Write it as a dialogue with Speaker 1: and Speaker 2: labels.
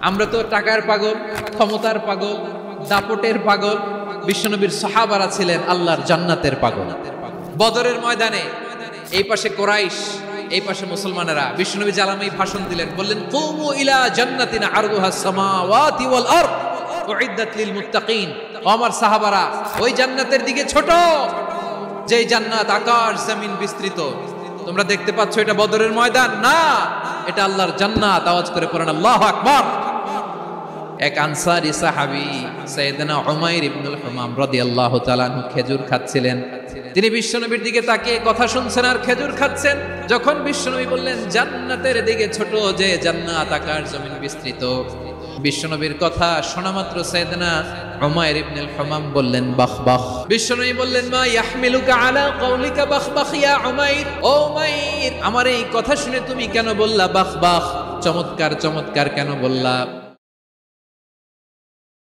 Speaker 1: আমরা তো টাকার পাগল, ক্ষমতার পাগল, দাপটের পাগল। বিশ্বনবীর সাহাবারা ছিলেন আল্লাহর জান্নাতের পাগল। বদরের ময়দানে এই পাশে কোরাইশ, এই পাশে মুসলমানেরা। বিশ্বনবী জালামি ভাষণ দিলেন, বললেন কুমু ইলা জান্নাতিন আরদুহাস সামাওয়াতি ওয়াল আরদ উইদ্দাত লিল মুত্তাকিন। ও আমার সাহাবারা, ওই জান্নাতের দিকে ছোট, যে জান্নাত আকাশ জমিন বিস্তৃত। তোমরা দেখতে পাচ্ছ এটা বদরের ময়দান না, এটা আল্লাহর জান্নাত। আওয়াজ করে পড়েন আল্লাহু আকবার। এক আনসারী সাহাবী সাইয়েদনা উমাইর ইবনুল হুমাম রাদিয়াল্লাহু তাআলা আনহু খেজুর খাচ্ছিলেন। তিনি বিশ্বনবীর দিকে তাকিয়ে কথা শুনছেন আর খেজুর খাচ্ছেন। যখন বিশ্বনবী বললেন জান্নাতের দিকে ছোট, যে জান্নাত আকাশ জমিন বিস্তৃত, বিশ্বনবীর কথা শোনা মাত্র সাইয়েদনা উমাইর ইবনুল হুমাম বললেন বাখ বাখ। বিশ্বনবী বললেন মা ইয়াহমিলুকা আলা কওলিকা বাখ বাখ ইয়া উমাইর। ও উমাইর, আমার এই কথা শুনে তুমি কেন বললা বাখ বাখ? চমৎকার চমৎকার কেন বললা?